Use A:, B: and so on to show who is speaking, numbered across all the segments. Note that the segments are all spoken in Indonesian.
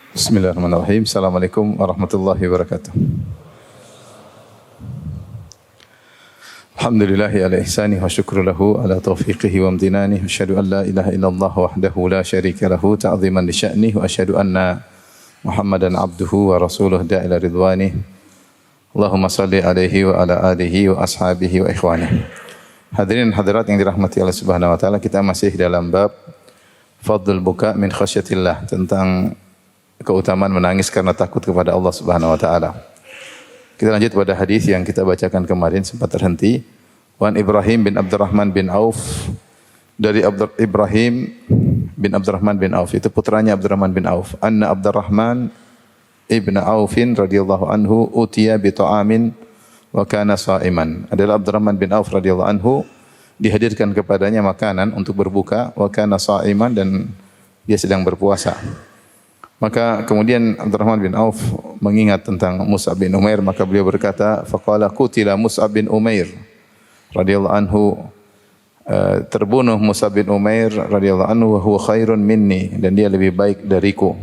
A: Bismillahirrahmanirrahim. Assalamualaikum warahmatullahi wabarakatuh. Alhamdulillahi ala ihsani wa syukru lahu ala taufiqihi wa amtinani. Asyhadu an la ilaha illallah wahdahu la syarika lahu ta'ziman li sya'nih wa asyhadu anna Muhammadan abduhu wa rasuluh da'ila ridwanih. Allahumma salli alaihi wa ala alihi wa ashabihi wa ikhwanih. Hadirin hadirat yang dirahmati Allah Subhanahu wa taala, kita masih dalam bab fadlul buka min khasyatillah, tentang keutamaan menangis karena takut kepada Allah Subhanahu wa taala. Kita lanjut pada hadis yang kita bacakan kemarin, sempat terhenti. Wan Ibrahim bin Abdurrahman bin Auf, dari Ibrahim bin Abdurrahman bin Auf, itu putranya Abdurrahman bin Auf. Anna Abdurrahman ibn Aufin radhiyallahu anhu utiya bi ta'amin wa kana sha'iman. Adalah Abdurrahman bin Auf radhiyallahu anhu dihadirkan kepadanya makanan untuk berbuka, wa kana sha'iman, dan dia sedang berpuasa. Maka kemudian Abdurrahman bin Auf mengingat tentang Mus'ab bin Umair, maka beliau berkata, faqala qutila Mus'ab bin Umair radhiyallahu anhu, terbunuh Mus'ab bin Umair radhiyallahu anhu, wa huwa khairun minni, dan dia lebih baik dariku.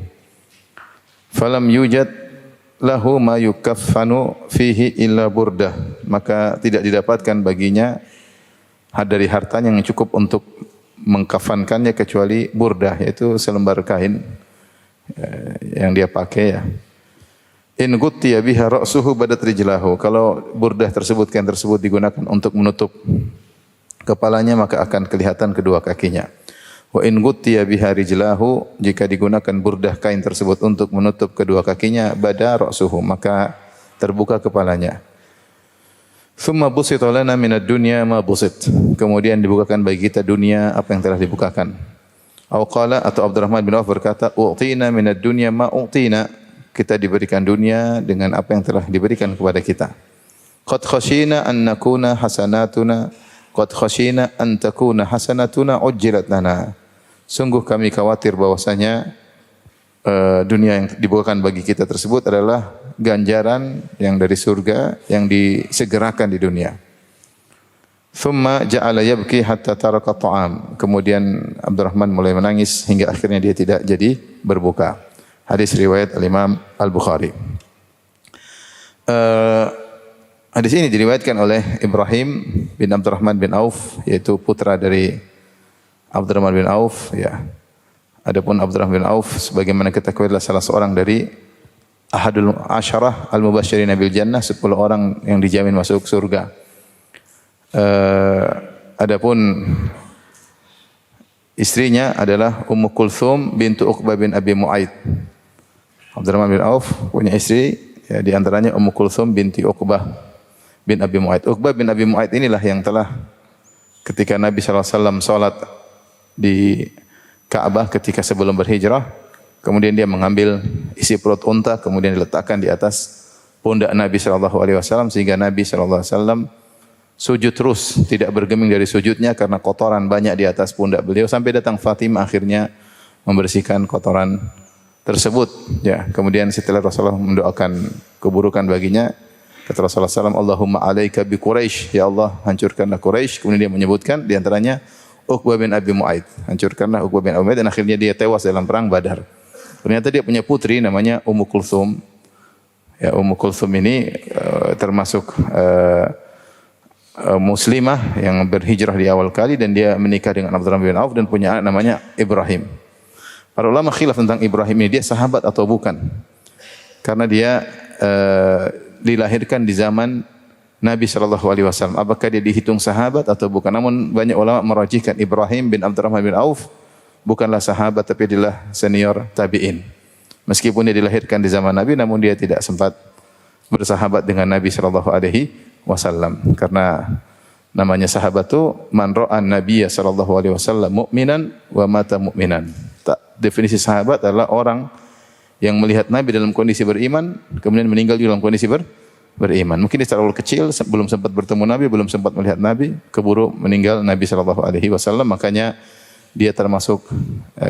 A: Falam yujad lahu ma yukaffanu fihi illa burdah, maka tidak didapatkan baginya dari hartanya yang cukup untuk mengkafankannya kecuali burdah, yaitu selembar kain yang dia pakai ya. In guttiya biha ra'suhu badat rijlahu, kalau burdah tersebut, kain tersebut digunakan untuk menutup kepalanya, maka akan kelihatan kedua kakinya. Wa in guttiya biha rijlahu, jika digunakan burdah kain tersebut untuk menutup kedua kakinya, bada ra'suhu, maka terbuka kepalanya. Thumma busita lana minad dunya ma busit, kemudian dibukakan bagi kita dunia apa yang telah dibukakan. Qala, atau Abdurrahman bin Auf berkata, u'tina minad dunya ma u'tina, kita diberikan dunia dengan apa yang telah diberikan kepada kita. Qad khashina an nakuna hasanatuna, qad khashina an takuna hasanatuna ujjilat lana. Sungguh kami khawatir bahwasanya dunia yang dibukakan bagi kita tersebut adalah ganjaran yang dari surga yang disegerakan di dunia. Thumma ja'ala yabki hatta taraka ta'am. Kemudian Abdurrahman mulai menangis hingga akhirnya dia tidak jadi berbuka. Hadis riwayat Al-Imam Al-Bukhari. Hadis ini diriwayatkan oleh Ibrahim bin Abdurrahman bin Auf, yaitu putra dari Abdurrahman bin Auf ya. Adapun Abdurrahman bin Auf sebagaimana kita ketahui adalah salah seorang dari ahadul asyarah al-mubasysyirin bil jannah, 10 orang yang dijamin masuk surga. Adapun istrinya adalah Ummu Kulthum bintu Uqbah bin Abi Mu'aid. Abdurrahman bin Auf punya istri, ya, di antaranya Ummu Kulthum binti Uqbah bin Abi Mu'aid. Uqbah bin Abi Mu'aid inilah yang telah ketika Nabi SAW salat di Ka'bah ketika sebelum berhijrah, kemudian dia mengambil isi perut unta, kemudian diletakkan di atas pundak Nabi SAW, sehingga Nabi SAW sujud terus, tidak bergeming dari sujudnya karena kotoran banyak di atas pundak beliau, sampai datang Fatimah akhirnya membersihkan kotoran tersebut. Ya, kemudian setelah Rasulullah mendoakan keburukan baginya, kata Rasulullah SAW, Allahumma alaika bi Quraisy, ya Allah hancurkanlah Quraisy. Kemudian dia menyebutkan di antaranya Uqbah bin Abi Mu'aid, hancurkanlah Uqbah bin Abi Mu'aid, dan akhirnya dia tewas dalam perang Badar. Ternyata dia punya putri namanya Ummu Kulthum. Ya, Ummu Kulthum ini termasuk muslimah yang berhijrah di awal kali, dan dia menikah dengan Abdurrahman bin Auf dan punya anak namanya Ibrahim. Para ulama khilaf tentang Ibrahim ini, dia sahabat atau bukan. Karena dia dilahirkan di zaman Nabi SAW. Apakah dia dihitung sahabat atau bukan? Namun banyak ulama merajihkan Ibrahim bin Abdurrahman bin Auf bukanlah sahabat, tapi adalah senior tabi'in. Meskipun dia dilahirkan di zaman Nabi, namun dia tidak sempat bersahabat dengan Nabi SAW. Karena namanya sahabat itu man ra'an Nabiya sallallahu alaihi wasallam mu'minan wa mata mu'minan. Definisi sahabat adalah orang yang melihat Nabi dalam kondisi beriman, kemudian meninggal dalam kondisi beriman. Mungkin dia terlalu kecil, belum sempat bertemu Nabi, belum sempat melihat Nabi, keburu meninggal Nabi sallallahu alaihi wasallam, makanya dia termasuk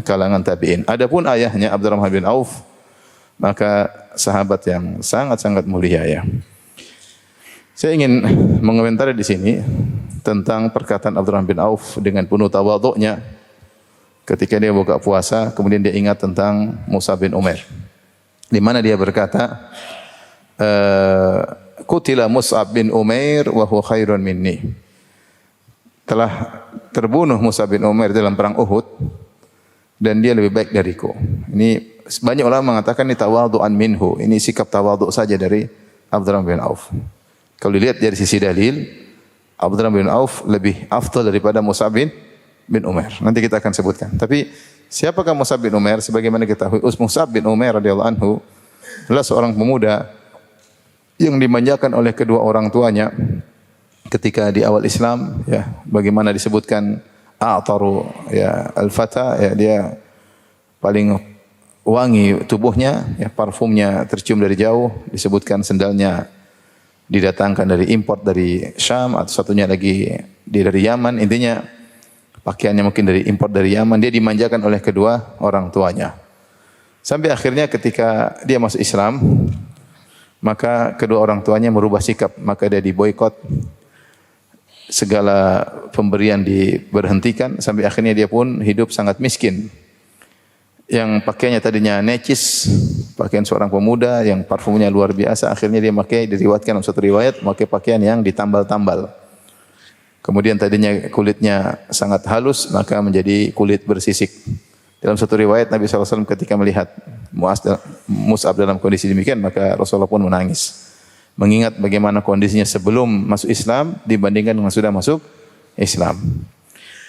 A: kalangan tabi'in. Adapun ayahnya Abdurrahman bin Auf, maka sahabat yang sangat-sangat mulia ya. Saya ingin mengomentari di sini tentang perkataan Abdurrahman bin Auf dengan penuh tawadhu'nya ketika dia buka puasa, kemudian dia ingat tentang Mus'ab bin Umair. di mana dia berkata, Qutila Mus'ab bin Umair wa huwa khairun minni. Telah terbunuh Mus'ab bin Umair dalam perang Uhud dan dia lebih baik dariku. Ini banyak ulama mengatakan ini tawadhu'an minhu. Ini sikap tawadhu saja dari Abdurrahman bin Auf. Kalau dilihat dari sisi dalil, Abdurrahman bin Auf lebih afdal daripada Mus'ab bin Umair. Nanti kita akan sebutkan. Tapi siapakah Mus'ab bin Umair? Sebagaimana kita tahu, Mus'ab bin Umair radhiyallahu anhu adalah seorang pemuda yang dimanjakan oleh kedua orang tuanya ketika di awal Islam, ya, bagaimana disebutkan a'taru ya al-fata, ya, dia paling wangi tubuhnya, ya, parfumnya tercium dari jauh, disebutkan sendalnya didatangkan dari import dari Syam, atau satunya lagi dari Yaman. Intinya pakaiannya mungkin dari import dari Yaman. Dia dimanjakan oleh kedua orang tuanya. Sampai akhirnya ketika dia masuk Islam, maka kedua orang tuanya merubah sikap, maka dia diboikot. Segala pemberian diberhentikan sampai akhirnya dia pun hidup sangat miskin. Yang pakaiannya tadinya necis, pakaian seorang pemuda yang parfumnya luar biasa, akhirnya dia pakai, diriwayatkan dalam satu riwayat, pakai pakaian yang ditambal-tambal. Kemudian tadinya kulitnya sangat halus, maka menjadi kulit bersisik. Dalam satu riwayat Nabi SAW ketika melihat Mus'ab dalam kondisi demikian, maka Rasulullah pun menangis. Mengingat bagaimana kondisinya sebelum masuk Islam dibandingkan dengan sudah masuk Islam.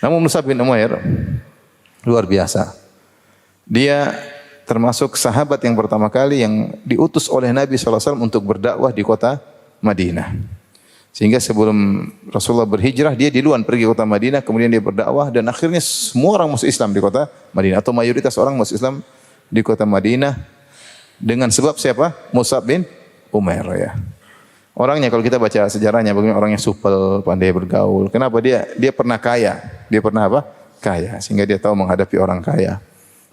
A: Namun Mus'ab bin Umair luar biasa. Dia termasuk sahabat yang pertama kali yang diutus oleh Nabi SAW untuk berdakwah di kota Madinah. Sehingga sebelum Rasulullah berhijrah, dia duluan pergi ke kota Madinah, kemudian dia berdakwah, dan akhirnya semua orang masuk Islam di kota Madinah, atau mayoritas orang masuk Islam di kota Madinah dengan sebab siapa? Mus'ab bin Umair, ya. Orangnya kalau kita baca sejarahnya, bagaimana orangnya supel, pandai bergaul. Kenapa? Dia pernah kaya. Dia pernah apa? Kaya. Sehingga dia tahu menghadapi orang kaya.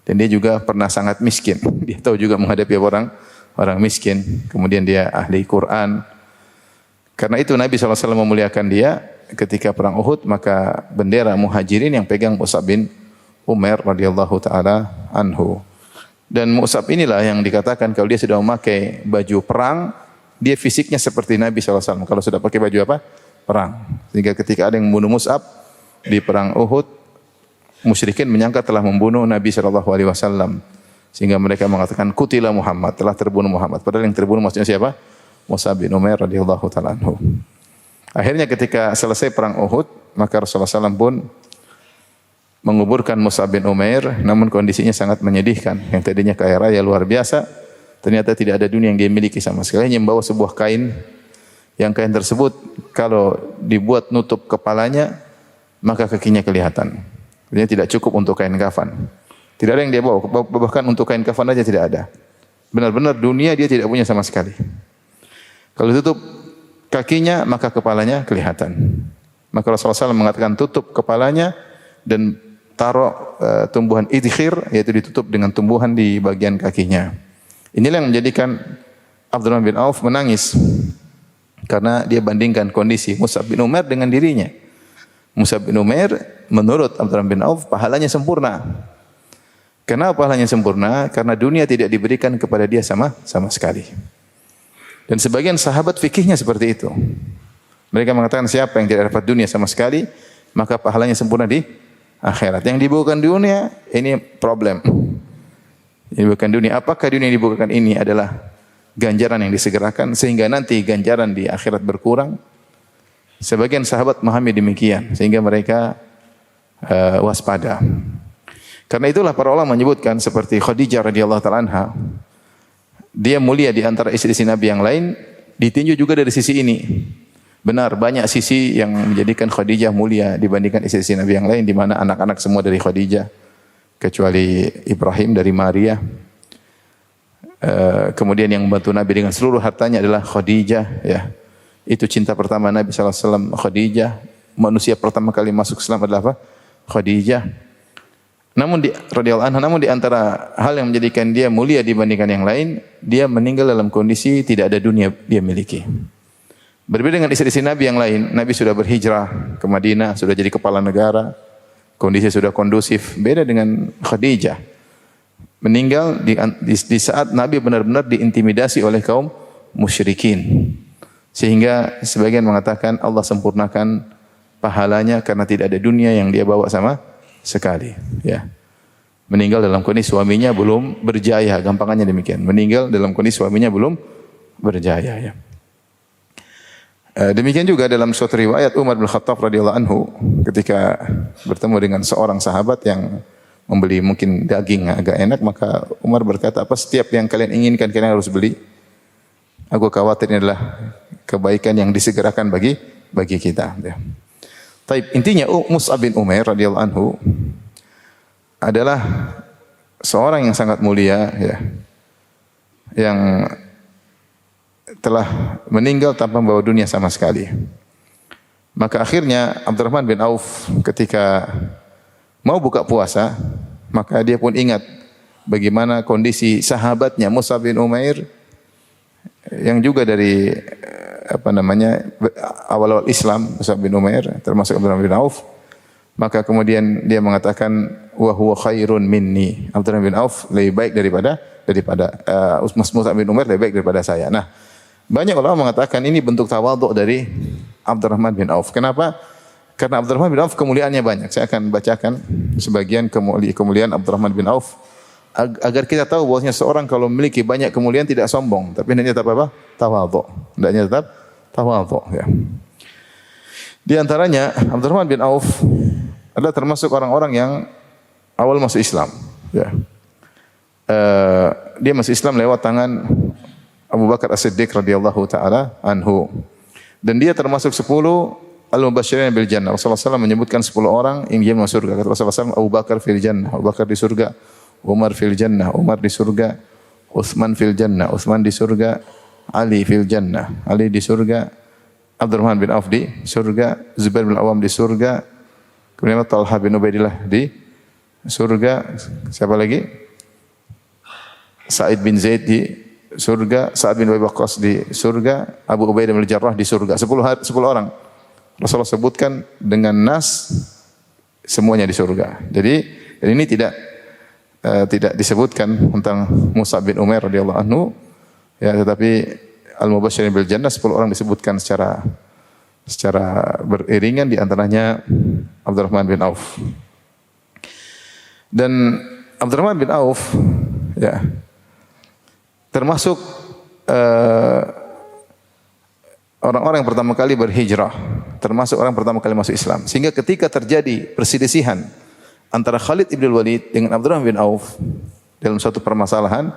A: Dan dia juga pernah sangat miskin. Dia tahu juga menghadapi orang miskin. Kemudian dia ahli Quran. Karena itu Nabi SAW memuliakan dia ketika perang Uhud, maka bendera Muhajirin yang pegang Mus'ab bin Umair radhiyallahu taala anhu. Dan Mus'ab inilah yang dikatakan kalau dia sudah memakai baju perang, dia fisiknya seperti Nabi SAW. Kalau sudah pakai baju apa? Perang. Sehingga ketika ada yang membunuh Mus'ab di perang Uhud, musyrikin menyangka telah membunuh Nabi SAW. Sehingga mereka mengatakan, Qutila Muhammad, telah terbunuh Muhammad. Padahal yang terbunuh maksudnya siapa? Mus'ab bin Umair radhiyallahu ta'ala anhu. Akhirnya ketika selesai perang Uhud, maka Rasulullah SAW pun menguburkan Mus'ab bin Umair, namun kondisinya sangat menyedihkan. Yang tadinya kaya raya luar biasa, ternyata tidak ada dunia yang dia miliki sama sekali. Hanya membawa sebuah kain, yang kain tersebut kalau dibuat nutup kepalanya, maka kakinya kelihatan. Dia tidak cukup untuk kain kafan. Tidak ada yang dia bawa, bahkan untuk kain kafan saja tidak ada. Benar-benar dunia dia tidak punya sama sekali. Kalau tutup kakinya, maka kepalanya kelihatan. Maka Rasulullah SAW mengatakan tutup kepalanya dan taruh tumbuhan idkhir, yaitu ditutup dengan tumbuhan di bagian kakinya. Inilah yang menjadikan Abdurrahman bin Auf menangis. Karena dia bandingkan kondisi Mus'ab bin Umair dengan dirinya. Mus'ab bin Umair menurut Abdurrahman bin Auf pahalanya sempurna. Kenapa pahalanya sempurna? Karena dunia tidak diberikan kepada dia sama sekali. Dan sebagian sahabat fikihnya seperti itu. Mereka mengatakan siapa yang tidak dapat dunia sama sekali, maka pahalanya sempurna di akhirat. Yang dibukakan dunia, ini problem. Yang dibukakan dunia, apakah dunia yang dibukakan ini adalah ganjaran yang disegerakan, sehingga nanti ganjaran di akhirat berkurang? Sebagian sahabat memahami demikian, sehingga mereka waspada. Karena itulah para ulama menyebutkan seperti Khadijah radhiyallahu ta'ala anha, dia mulia di antara istri-istri Nabi yang lain, ditinjau juga dari sisi ini. Benar, banyak sisi yang menjadikan Khadijah mulia dibandingkan istri-istri Nabi yang lain, di mana anak-anak semua dari Khadijah, kecuali Ibrahim dari Maria. Kemudian yang membantu Nabi dengan seluruh hartanya adalah Khadijah. Ya, itu cinta pertama Nabi SAW, Khadijah. Manusia pertama kali masuk Islam adalah apa? Khadijah. Namun di antara hal yang menjadikan dia mulia dibandingkan yang lain, dia meninggal dalam kondisi tidak ada dunia dia miliki. Berbeda dengan istri-istri Nabi yang lain, Nabi sudah berhijrah ke Madinah, sudah jadi kepala negara, kondisi sudah kondusif. Beda dengan Khadijah. meninggal di saat Nabi benar-benar diintimidasi oleh kaum musyrikin. Sehingga sebagian mengatakan Allah sempurnakan pahalanya karena tidak ada dunia yang dia bawa sama sekali, ya. Meninggal dalam kondisi suaminya belum berjaya, gampangannya demikian. Meninggal dalam kondisi suaminya belum berjaya, ya. Demikian juga dalam suatu riwayat Umar bin Khattab radhiyallahu anhu ketika bertemu dengan seorang sahabat yang membeli mungkin daging agak enak, maka Umar berkata, apa setiap yang kalian inginkan kalian harus beli? Aku khawatir ini adalah kebaikan yang disegerakan bagi kita. Ya. Taib, intinya Mus'ab bin Umair radhiyallahu anhu adalah seorang yang sangat mulia, ya, yang telah meninggal tanpa membawa dunia sama sekali. Maka akhirnya Abdurrahman bin Auf ketika mau buka puasa, maka dia pun ingat bagaimana kondisi sahabatnya Mus'ab bin Umair yang juga dari awal-awal Islam, Mus'ab bin Umair termasuk Abdurrahman bin Auf. Maka kemudian dia mengatakan wa huwa khairun minni. Abdurrahman bin Auf lebih baik daripada Mus'ab bin Umair lebih baik daripada saya. Nah, banyak ulama mengatakan ini bentuk tawadhu dari Abdurrahman bin Auf. Kenapa? Karena Abdurrahman bin Auf kemuliaannya banyak. Saya akan bacakan sebagian kemuliaan Abdurrahman bin Auf agar kita tahu bahwasanya seorang kalau memiliki banyak kemuliaan tidak sombong, tapi hendaknya tetap apa? Tawadhu. Hendaknya tetap tawadhu, ya. Di antaranya Abdurrahman bin Auf adalah termasuk orang-orang yang awal masuk Islam, ya. Dia masuk Islam lewat tangan Abu Bakar As-Siddiq radhiyallahu taala anhu. Dan dia termasuk 10 al-mubasysyirin bil jannah. Rasulullah SAW menyebutkan 10 orang yang masuk surga. Kata Rasulullah SAW, Abu Bakar fil jannah, Abu Bakar di surga. Umar fil jannah, Umar di surga. Utsman fil jannah, Utsman di surga. Ali fil jannah, Ali di surga. Abdurrahman bin Auf di surga. Zubair bin Awam di surga. Kemudian Talha bin Ubaidillah di surga. Siapa lagi? Sa'id bin Zaid di surga. Sa'ad bin Abi Waqqas di surga. Abu Ubaidah bin Jarrah di surga. 10 orang. Rasulullah sebutkan dengan nas semuanya di surga. Jadi dan ini tidak disebutkan tentang Mus'ab bin Umair radhiyallahu anhu, ya, tetapi al-mubasysyirin bil jannah 10 orang disebutkan secara beriringan, di antaranya Abdurrahman bin Auf. Dan Abdurrahman bin Auf, ya, termasuk orang-orang yang pertama kali berhijrah, termasuk orang pertama kali masuk Islam. Sehingga ketika terjadi perselisihan antara Khalid ibn Walid dengan Abdurrahman bin Auf dalam suatu permasalahan,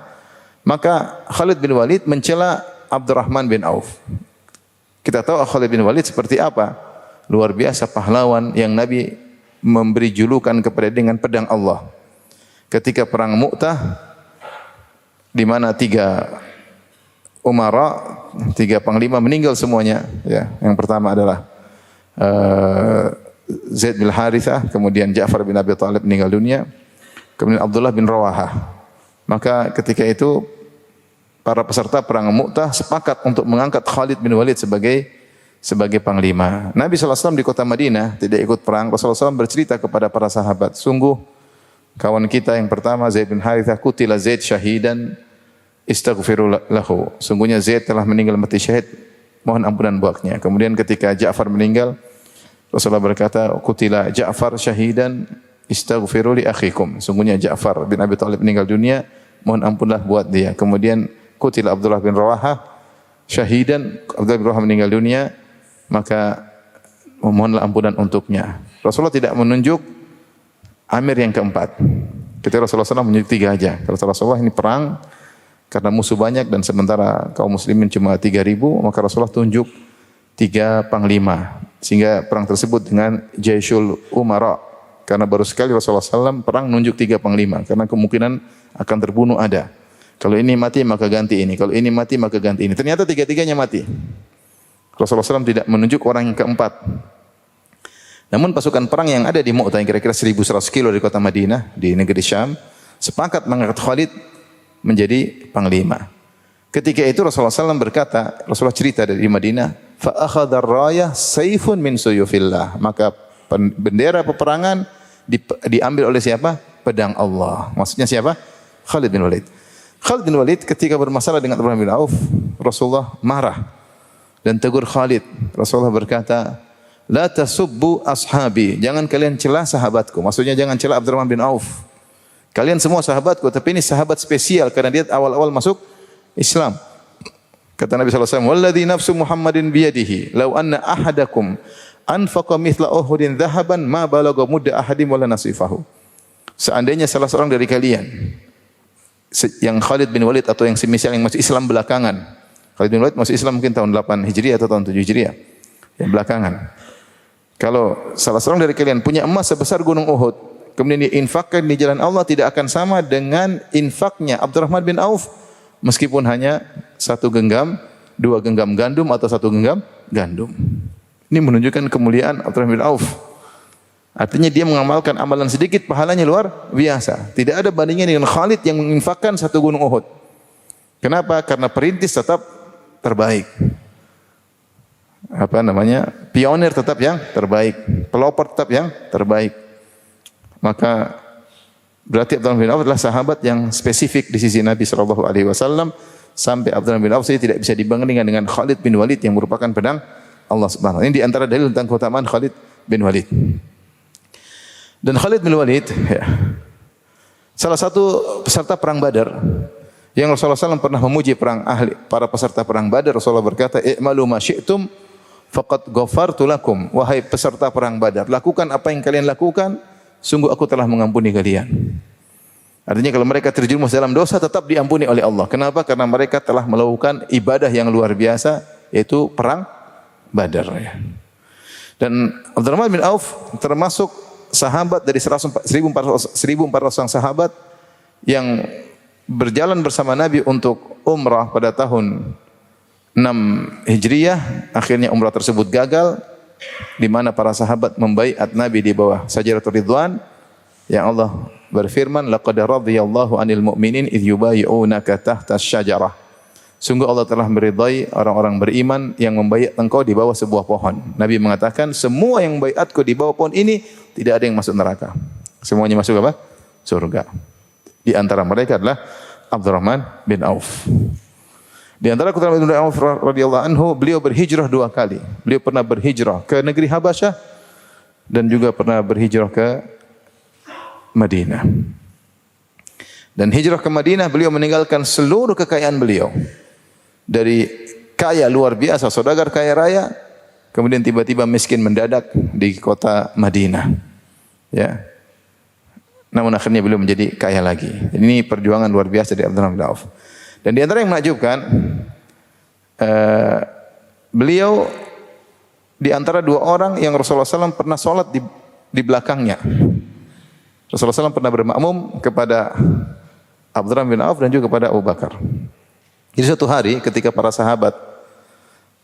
A: maka Khalid bin Walid mencela Abdurrahman bin Auf. Kita tahu Khalid bin Walid seperti apa? Luar biasa pahlawan yang Nabi memberi julukan kepada dengan pedang Allah. Ketika perang Mu'tah, di mana 3 umara, 3 panglima meninggal semuanya, ya. Yang pertama adalah Zaid bin Harithah, kemudian Ja'far bin Abi Thalib meninggal dunia, kemudian Abdullah bin Rawahah. Maka ketika itu para peserta perang Mu'tah sepakat untuk mengangkat Khalid bin Walid sebagai panglima. Nabi SAW di kota Madinah tidak ikut perang. Rasulullah SAW bercerita kepada para sahabat, sungguh kawan kita yang pertama Zaid bin Harithah, kutila Zaid syahidan istaghfiru lahu. Sungguhnya Zaid telah meninggal mati syahid, mohon ampunan buatnya. Kemudian ketika Ja'far meninggal, Rasulullah berkata, kutila Ja'far syahidan istaghfiru li akhikum. Sungguhnya Ja'far bin Abi Thalib meninggal dunia, mohon ampunlah buat dia. Kemudian kutila Abdullah bin Rawahah syahidan, Abdullah bin Rawahah meninggal dunia, maka mohonlah ampunan untuknya. Rasulullah tidak menunjuk amir yang keempat. Ketika Rasulullah SAW menunjuk 3 aja. Kalau Rasulullah ini perang karena musuh banyak dan sementara kaum muslimin cuma 3.000, maka Rasulullah tunjuk 3 panglima. Sehingga perang tersebut dengan Jaisyul Umara. Karena baru sekali Rasulullah SAW perang nunjuk 3 panglima. Karena kemungkinan akan terbunuh ada. Kalau ini mati maka ganti ini. Kalau ini mati maka ganti ini. Ternyata 3-3-nya mati. Rasulullah SAW tidak menunjuk orang yang keempat. Namun pasukan perang yang ada di Mu'tah yang kira-kira 1.100 kilo dari kota Madinah, di negeri Syam, sepakat mengangkat Khalid menjadi panglima. Ketika itu Rasulullah SAW berkata, Rasulullah cerita dari Madinah, فَأَخَذَ الرَّايَةِ سَيْفٌ مِنْ سُيُفِ Maka bendera peperangan diambil oleh siapa? Pedang Allah. Maksudnya siapa? Khalid bin Walid. Khalid bin Walid ketika bermasalah dengan Abdurrahman bin Auf, Rasulullah marah dan tegur Khalid. Rasulullah berkata, "La tasubbu ashabi." Jangan kalian celah sahabatku. Maksudnya jangan celah Abdurrahman bin Auf. Kalian semua sahabatku, tapi ini sahabat spesial karena dia awal-awal masuk Islam. Kata Nabi sallallahu alaihi wasallam, "Walladzi nafsu Muhammadin biyadihi, law anna ahadakum anfaqa mithla Uhudin dhahaban ma balagha mudda ahadim wala nasifahu." Seandainya salah seorang dari kalian yang Khalid bin Walid atau yang semisal yang masuk Islam belakangan. Khalid bin Walid masuk Islam mungkin tahun 8 Hijriah atau tahun 7 Hijriah. Yang belakangan. Kalau salah seorang dari kalian punya emas sebesar gunung Uhud, kemudian diinfakkan di jalan Allah, tidak akan sama dengan infaknya Abdurrahman bin Auf meskipun hanya 1 genggam, 2 genggam gandum atau 1 genggam gandum. Ini menunjukkan kemuliaan Abdurrahman bin Auf. Artinya dia mengamalkan amalan sedikit, pahalanya luar biasa. Tidak ada bandingnya dengan Khalid yang menginfakkan 1 gunung Uhud. Kenapa? Karena perintis tetap terbaik. Pionir tetap yang terbaik. Pelopor tetap yang terbaik. Maka berarti Abdurrahman bin Auf adalah sahabat yang spesifik di sisi Nabi SAW. Sampai Abdurrahman bin Auf saja tidak bisa dibandingkan dengan Khalid bin Walid yang merupakan pedang Allah Subhanahu wa taala. Ini di antara dalil tentang keutamaan Khalid bin Walid. Dan Khalid bin Walid salah satu peserta perang Badar yang Rasulullah SAW pernah memuji para peserta perang Badar. Rasulullah berkata, "I'malu ma syi'tum faqad ghafartu lakum." Wahai peserta perang Badar, lakukan apa yang kalian lakukan, sungguh aku telah mengampuni kalian. Artinya kalau mereka terjerumus dalam dosa tetap diampuni oleh Allah. Kenapa? Karena mereka telah melakukan ibadah yang luar biasa, yaitu perang Badar. Dan Abdurrahman bin Auf termasuk sahabat dari 1.400 orang sahabat yang berjalan bersama Nabi untuk umrah pada tahun 6 Hijriah. Akhirnya umrah tersebut gagal, di mana para sahabat membaiat Nabi di bawah Sajaratul Ridwan, yang Allah berfirman, "Laqad radhiyallahu 'anil mu'minin idh yubayyi'unaka tahta asy-syajarah." Sungguh Allah telah meridai orang-orang beriman yang membaiat engkau di bawah sebuah pohon. Nabi mengatakan, semua yang membaiatku di bawah pohon ini tidak ada yang masuk neraka. Semuanya masuk apa? Surga. Di antara mereka adalah Abdurrahman bin Auf. Di antara keutamaan Ibnu Auf radhiyallahu anhu, beliau berhijrah 2 kali. Beliau pernah berhijrah ke negeri Habasyah dan juga pernah berhijrah ke Madinah. Dan hijrah ke Madinah, beliau meninggalkan seluruh kekayaan beliau. Dari kaya luar biasa, saudagar kaya raya, kemudian tiba-tiba miskin mendadak di kota Madinah. Ya. Namun akhirnya beliau menjadi kaya lagi. Ini perjuangan luar biasa dari Abdurrahman bin Auf. Dan di antara yang menakjubkan, beliau di antara 2 orang yang Rasulullah SAW pernah sholat di belakangnya. Rasulullah SAW pernah bermakmum kepada Abdurrahman bin Auf dan juga kepada Abu Bakar. Jadi suatu hari ketika para sahabat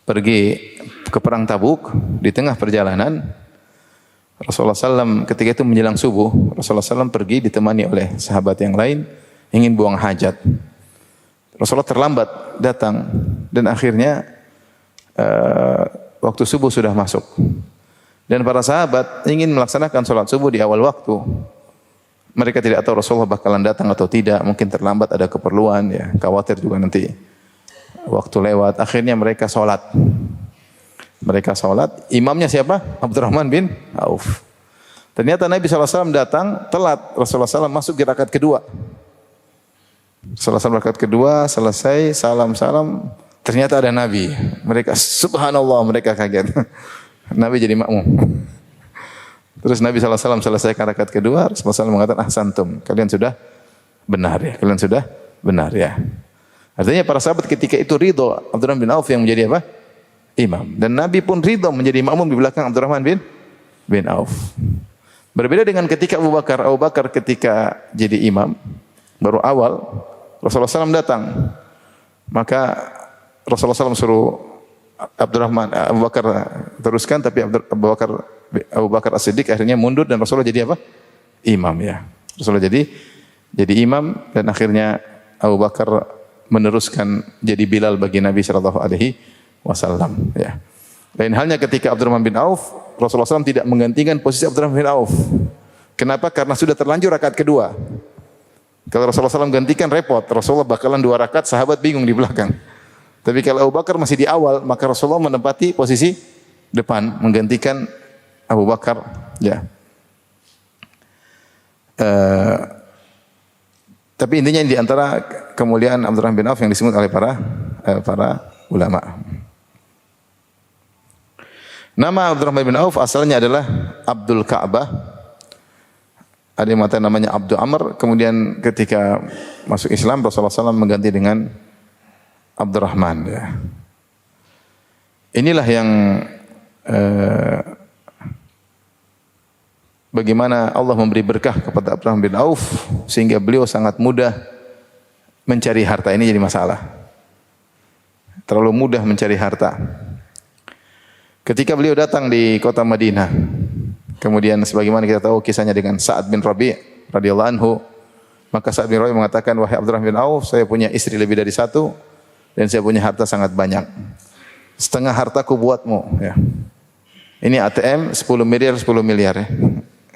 A: pergi ke perang Tabuk, di tengah perjalanan Rasulullah SAW ketika itu menjelang subuh, Rasulullah SAW pergi ditemani oleh sahabat yang lain ingin buang hajat. Rasulullah terlambat datang dan akhirnya waktu subuh sudah masuk. Dan para sahabat ingin melaksanakan sholat subuh di awal waktu. Mereka tidak tahu Rasulullah bakalan datang atau tidak, mungkin terlambat ada keperluan, ya, khawatir juga nanti waktu lewat. Akhirnya mereka sholat. Imamnya siapa? Abdurrahman bin Auf. Ternyata Nabi SAW datang telat. Rasulullah SAW masuk di rakaat kedua. Rasulullah rakaat kedua selesai, salam. Ternyata ada Nabi. Mereka subhanallah, mereka kaget. Nabi jadi makmum. Terus Nabi SAW selesaikan rakaat kedua, Rasulullah SAW mengatakan, ahsantum, kalian sudah benar ya. Artinya para sahabat ketika itu ridho Abdurrahman bin Auf yang menjadi apa? Imam. Dan Nabi pun ridho menjadi makmum di belakang Abdurrahman bin Auf. Berbeda dengan ketika Abu Bakar ketika jadi imam, baru awal, Rasulullah SAW datang. Maka Rasulullah SAW suruh Abu Bakar teruskan, tapi Abu Bakar As-Siddiq akhirnya mundur dan Rasulullah jadi apa? Imam, ya. Rasulullah jadi imam dan akhirnya Abu Bakar meneruskan jadi Bilal bagi Nabi sallallahu alaihi wasallam, ya. Lain halnya ketika Abdurrahman bin Auf, Rasulullah SAW tidak menggantikan posisi Abdurrahman bin Auf. Kenapa? Karena sudah terlanjur rakaat kedua. Kalau Rasulullah SAW gantikan repot, Rasulullah bakalan 2 rakaat, sahabat bingung di belakang. Tapi kalau Abu Bakar masih di awal, maka Rasulullah menempati posisi depan, menggantikan Abu Bakar. Ya. Tapi intinya di antara kemuliaan Abdurrahman bin Auf yang disebut oleh para ulama. Nama Abdurrahman bin Auf asalnya adalah Abdul Ka'bah. Ada yang mengatakan namanya Abdul Amr. Kemudian ketika masuk Islam, Rasulullah SAW mengganti dengan Abdurrahman. Ya. Inilah yang bagaimana Allah memberi berkah kepada Abdurrahman bin Auf sehingga beliau sangat mudah mencari harta. Ini jadi masalah. Terlalu mudah mencari harta. Ketika beliau datang di kota Madinah, kemudian sebagaimana kita tahu kisahnya dengan Sa'ad bin Rabi' radhiyallahu anhu, maka Sa'ad bin Rabi' mengatakan, wahai Abdurrahman bin Auf, saya punya istri lebih dari 1 dan saya punya harta sangat banyak. Setengah hartaku buatmu. Ya. Ini ATM 10 miliar ya.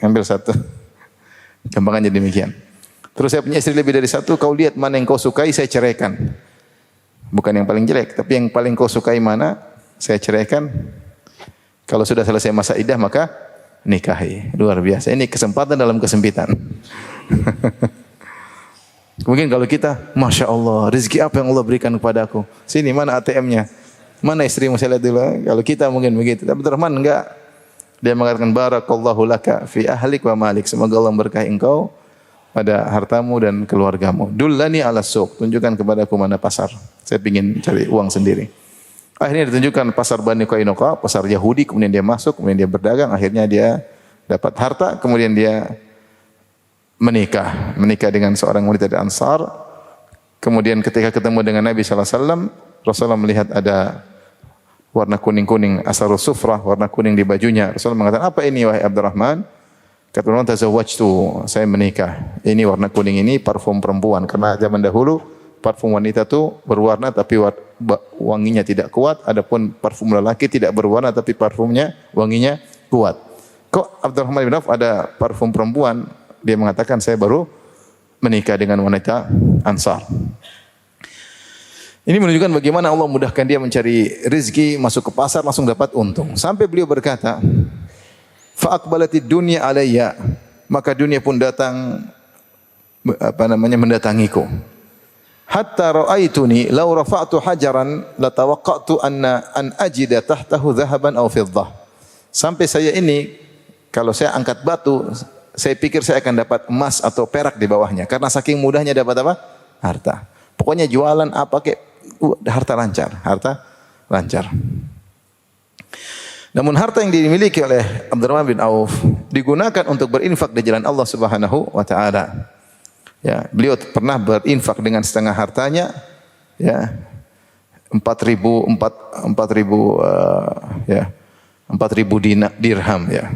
A: Ambil 1. Gampangannya demikian. Terus saya punya istri lebih dari 1, kau lihat mana yang kau sukai, saya ceraikan. Bukan yang paling jelek, tapi yang paling kau sukai mana, saya ceraikan. Kalau sudah selesai masa iddah maka nikahi. Luar biasa. Ini kesempatan dalam kesempitan. Mungkin kalau kita, Masya Allah, rezeki apa yang Allah berikan kepada aku? Sini, mana ATM-nya? Mana istrimu? Saya lihat dulu. Kalau kita mungkin begitu. Tapi Abdurrahman enggak. Dia mengatakan, Barakallahu laka fi ahlik wa malik. Semoga Allah memberkahi engkau pada hartamu dan keluargamu. Dullani ala suq. Tunjukkan kepadaku mana pasar. Saya ingin cari uang sendiri. Akhirnya ditunjukkan pasar Bani Qainuqa, pasar Yahudi. Kemudian dia masuk, kemudian dia berdagang. Akhirnya dia dapat harta. Kemudian dia menikah dengan seorang wanita dari Ansar. Kemudian ketika ketemu dengan Nabi SAW, Rasulullah melihat ada warna kuning-kuning, asarus sufrah, warna kuning di bajunya. Rasulullah mengatakan, apa ini wahai Abdurrahman? Kata Abdurrahman, tazawwajtu, saya menikah. Ini warna kuning ini parfum perempuan. Karena zaman dahulu parfum wanita itu berwarna tapi wanginya tidak kuat. Adapun parfum lelaki tidak berwarna tapi parfumnya wanginya kuat. Kok Abdurrahman bin Auf ada parfum perempuan? Dia mengatakan, saya baru menikah dengan wanita Ansar. Ini menunjukkan bagaimana Allah mudahkan dia mencari rezeki, masuk ke pasar langsung dapat untung. Sampai beliau berkata, fa aqbalatid dunya alayya, maka dunia pun datang mendatangiku. Hatta ra'aituni law rafa'tu hajaran la tawaqqa'tu an ajida tahtahu dhahaban aw fiddah. Sampai saya ini kalau saya angkat batu, saya pikir saya akan dapat emas atau perak di bawahnya karena saking mudahnya dapat apa? Harta. Pokoknya jualan apa kek harta lancar. Namun harta yang dimiliki oleh Abdurrahman bin Auf digunakan untuk berinfak di jalan Allah Subhanahu wa taala. Ya, beliau pernah berinfak dengan setengah hartanya, ya. 4.000 dirham, ya.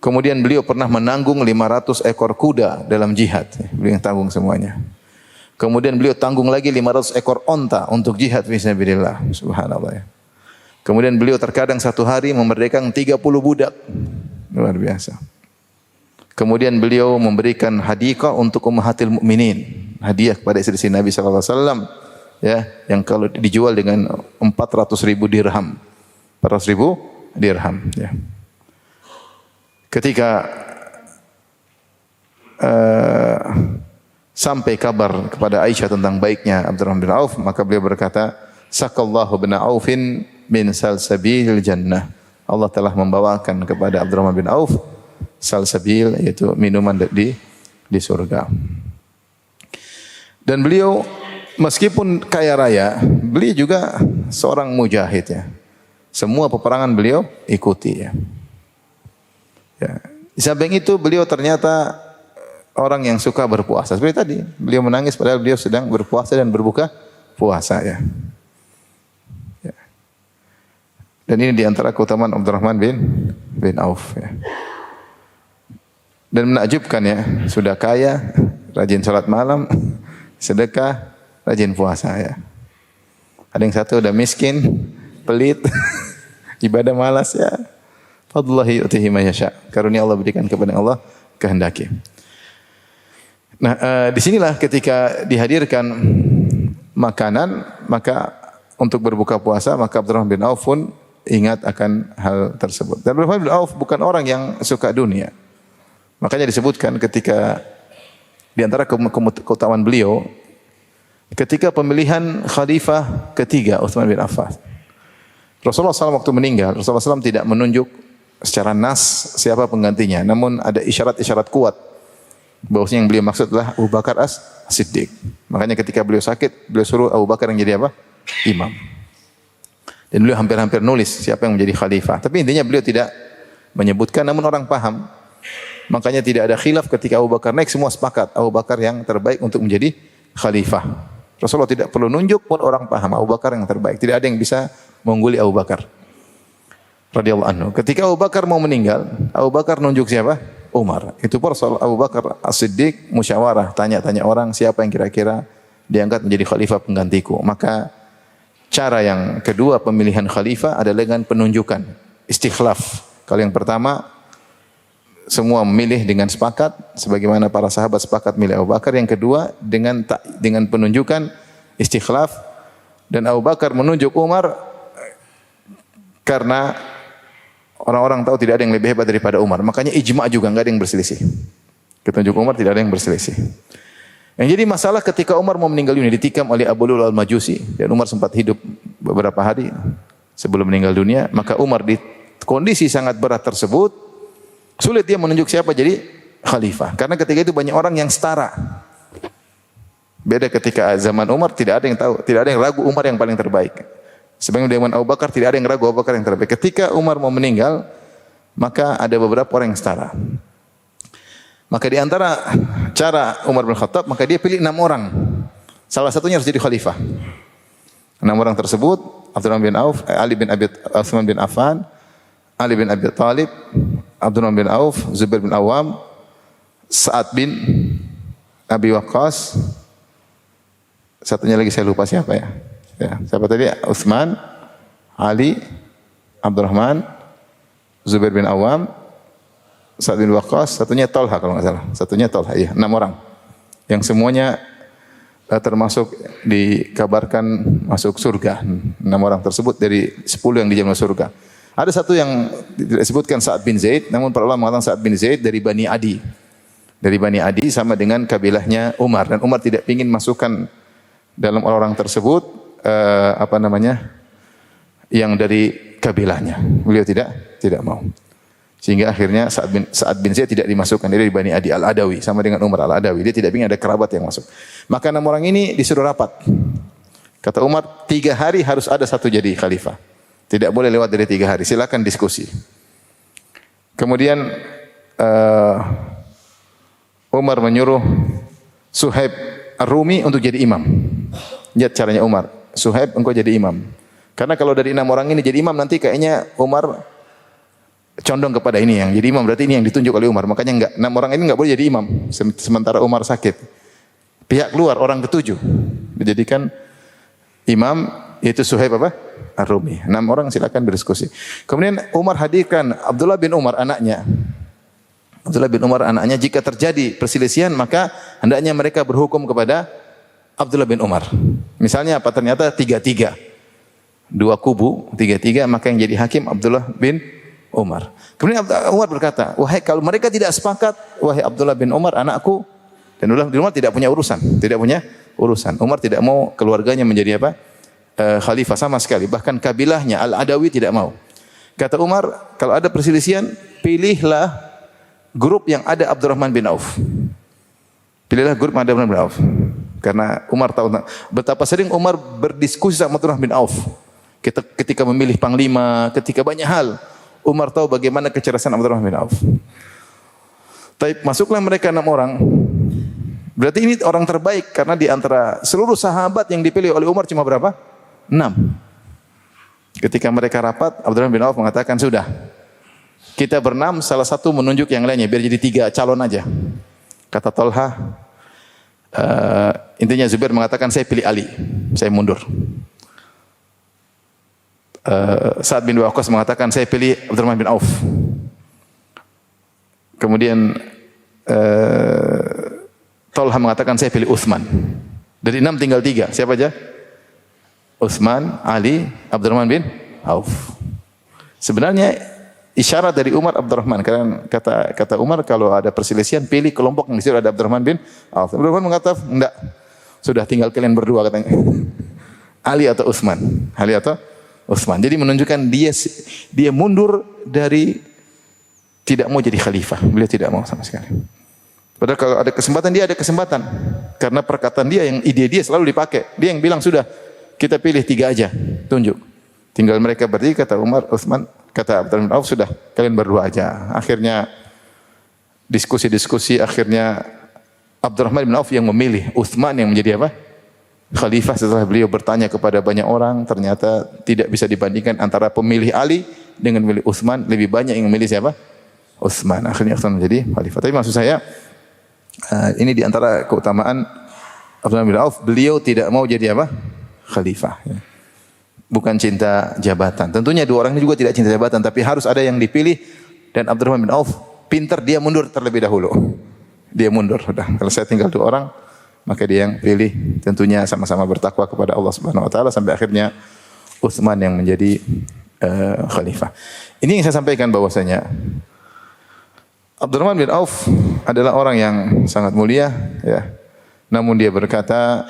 A: Kemudian beliau pernah menanggung 500 ekor kuda dalam jihad. Beliau yang tanggung semuanya. Kemudian beliau tanggung lagi 500 ekor onta untuk jihad fisabilillah. Subhanallah, ya. Kemudian beliau terkadang satu hari memerdekakan 30 budak. Luar biasa. Kemudian beliau memberikan hadiah untuk ummahatil mukminin, hadiah kepada istri Nabi sallallahu alaihi wasallam, ya, yang kalau dijual dengan 400.000 dirham. 400.000 dirham, ya. Ketika sampai kabar kepada Aisyah tentang baiknya Abdurrahman bin Auf, maka beliau berkata, "Sakallahu bin Aufin min salsabil jannah." Allah telah membawakan kepada Abdurrahman bin Auf salsabil, yaitu minuman di surga. Dan beliau meskipun kaya raya, beliau juga seorang mujahid, ya. Semua peperangan beliau ikuti, ya. Ya. Di samping itu beliau ternyata orang yang suka berpuasa. Seperti tadi, beliau menangis padahal beliau sedang berpuasa dan berbuka puasa, ya. Ya. Dan ini di antara keutamaan Abdurrahman bin Auf, ya. Dan menakjubkan, ya, sudah kaya, rajin salat malam, sedekah, rajin puasa, ya. Ada yang satu udah miskin, pelit, ibadah malas, ya. Fadlullahi yu'tihi man yasha. Karunia Allah berikan kepada Allah kehendaki. Nah, disinilah ketika dihadirkan makanan, maka untuk berbuka puasa, maka Abdurrahman bin Auf pun ingat akan hal tersebut. Dan Abdurrahman bin Auf bukan orang yang suka dunia. Makanya disebutkan ketika di antara keutamaan beliau, ketika pemilihan khalifah ketiga Utsman bin Affan. Rasulullah SAW waktu meninggal, Rasulullah SAW tidak menunjuk secara nas siapa penggantinya. Namun ada isyarat-isyarat kuat bahwasanya yang beliau maksud adalah Abu Bakar As-Siddiq. Makanya ketika beliau sakit, beliau suruh Abu Bakar yang jadi apa? Imam. Dan beliau hampir-hampir nulis siapa yang menjadi khalifah. Tapi intinya beliau tidak menyebutkan, namun orang paham. Makanya tidak ada khilaf ketika Abu Bakar naik, semua sepakat Abu Bakar yang terbaik untuk menjadi khalifah. Rasulullah tidak perlu nunjuk pun orang paham Abu Bakar yang terbaik. Tidak ada yang bisa mengungguli Abu Bakar radhiyallahu anhu. Ketika Abu Bakar mau meninggal, Abu Bakar nunjuk siapa? Umar. Itu pun Abu Bakar As-Siddiq musyawarah, tanya-tanya orang siapa yang kira-kira diangkat menjadi khalifah penggantiku. Maka cara yang kedua pemilihan khalifah adalah dengan penunjukan, istikhlaf. Kalau yang pertama semua memilih dengan sepakat sebagaimana para sahabat sepakat milih Abu Bakar. Yang kedua dengan penunjukan istikhlaf, dan Abu Bakar menunjuk Umar karena orang-orang tahu tidak ada yang lebih hebat daripada Umar. Makanya ijma' juga enggak ada yang berselisih. Ketunjuk Umar tidak ada yang berselisih. Yang jadi masalah ketika Umar mau meninggal dunia ditikam oleh Abu Lu'lu'ah Al-Majusi, dan Umar sempat hidup beberapa hari sebelum meninggal dunia, maka Umar di kondisi sangat berat tersebut sulit dia menunjuk siapa jadi khalifah. Karena ketika itu banyak orang yang setara. Beda ketika zaman Umar tidak ada yang tahu, tidak ada yang ragu Umar yang paling terbaik. Sebagaimana zaman Abu Bakar tidak ada yang ragu Abu Bakar yang terbaik. Ketika Umar mau meninggal, maka ada beberapa orang yang setara. Maka di antara cara Umar bin Khattab, maka dia pilih 6 orang. Salah satunya harus jadi khalifah. 6 orang tersebut, Abdurrahman bin Auf, Ali bin Utsman bin Affan, Ali bin Abi Thalib, Abdurrahman bin Auf, Zubair bin Awam, Sa'ad bin Abi Waqqas. Satunya lagi saya lupa siapa ya. Ya, siapa tadi? Utsman, Ali, Abdurrahman, Zubair bin Awam, Sa'ad bin Waqqas, satunya Talha kalau enggak salah. Satunya Talha, iya, 6 orang. Yang semuanya termasuk dikabarkan masuk surga. 6 orang tersebut dari 10 yang dijamin surga. Ada satu yang tidak disebutkan Sa'ad bin Zaid, namun para ulama mengatakan Sa'ad bin Zaid dari Bani Adi. Dari Bani Adi sama dengan kabilahnya Umar, dan Umar tidak ingin masukkan dalam orang tersebut yang dari kabilahnya. Beliau tidak mau. Sehingga akhirnya Sa'ad bin Zaid tidak dimasukkan, dia dari Bani Adi Al-Adawi sama dengan Umar Al-Adawi. Dia tidak ingin ada kerabat yang masuk. Maka 6 orang ini disuruh rapat. Kata Umar, 3 hari harus ada satu jadi khalifah. Tidak boleh lewat dari 3 hari. Silakan diskusi. Kemudian Umar menyuruh Suhaib Ar-Rumi untuk jadi imam. Lihat caranya Umar. Suhaib engkau jadi imam. Karena kalau dari 6 orang ini jadi imam, nanti kayaknya Umar condong kepada ini yang jadi imam, berarti ini yang ditunjuk oleh Umar. Makanya 6 orang ini enggak boleh jadi imam sementara Umar sakit. Pihak keluar orang ke-7 dijadikan imam, yaitu Suhaib Ar-Rumi. 6 orang silakan berdiskusi. Kemudian Umar hadirkan Abdullah bin Umar anaknya. Abdullah bin Umar anaknya, jika terjadi perselisihan maka hendaknya mereka berhukum kepada Abdullah bin Umar. Misalnya apa? Ternyata 3-3. 2 kubu, 3-3, maka yang jadi hakim Abdullah bin Umar. Kemudian Umar berkata, wahai kalau mereka tidak sepakat, wahai Abdullah bin Umar anakku, dan Abdullah bin Umar tidak punya urusan. Umar tidak mau keluarganya menjadi khalifah sama sekali. Bahkan kabilahnya Al-Adawi tidak mau. Kata Umar, kalau ada perselisihan, pilihlah grup yang ada Abdurrahman bin Auf. Pilihlah grup yang ada Abdurrahman bin Auf. Karena Umar tahu betapa sering Umar berdiskusi sama Abdurrahman bin Auf. Ketika memilih panglima, ketika banyak hal, Umar tahu bagaimana kecerdasan Abdurrahman bin Auf. Tapi masuklah mereka 6 orang. Berarti ini orang terbaik, karena di antara seluruh sahabat yang dipilih oleh Umar cuma berapa? 6. Ketika mereka rapat, Abdurrahman bin Auf mengatakan, sudah, kita ber-6, salah satu menunjuk yang lainnya, biar jadi 3 calon aja. Kata Talha, intinya Zubair mengatakan, saya pilih Ali, saya mundur. Sa'ad bin Waqqas mengatakan, saya pilih Abdurrahman bin Auf. Kemudian Talha mengatakan saya pilih Utsman. Dari 6 tinggal 3. Siapa aja? Utsman, Ali, Abdurrahman bin Auf. Sebenarnya isyarat dari Umar Abdurrahman, karena kata Umar kalau ada perselisihan pilih kelompok yang di situ ada Abdurrahman bin Auf. Abdurrahman mengatakan enggak. Sudah tinggal kalian berdua katanya. Ali atau Utsman. Ali atau Utsman. Jadi menunjukkan dia mundur dari tidak mau jadi khalifah. Beliau tidak mau sama sekali. Padahal kalau ada kesempatan dia ada kesempatan. Karena perkataan dia yang ide dia selalu dipakai. Dia yang bilang sudah kita pilih 3 aja, tunjuk. Tinggal mereka bertiga, kata Umar, Utsman, kata Abdurrahman bin Auf, sudah kalian berdua aja. Akhirnya diskusi, akhirnya Abdurrahman bin Auf yang memilih Utsman yang menjadi apa? Khalifah. Setelah beliau bertanya kepada banyak orang, ternyata tidak bisa dibandingkan antara pemilih Ali dengan memilih Utsman, lebih banyak yang memilih siapa? Utsman. Akhirnya Utsman menjadi khalifah. Tapi maksud saya ini di antara keutamaan Abdurrahman bin Auf, beliau tidak mau jadi apa? Khalifah. Bukan cinta jabatan. Tentunya 2 orang ini juga tidak cinta jabatan, tapi harus ada yang dipilih. Dan Abdurrahman bin Auf pintar, dia mundur terlebih dahulu. Dia mundur. Sudah. Kalau saya tinggal 2 orang, maka dia yang pilih. Tentunya sama-sama bertakwa kepada Allah Subhanahu Wa Taala sampai akhirnya Utsman yang menjadi khalifah. Ini yang saya sampaikan bahwasanya Abdurrahman bin Auf adalah orang yang sangat mulia, ya. Namun dia berkata,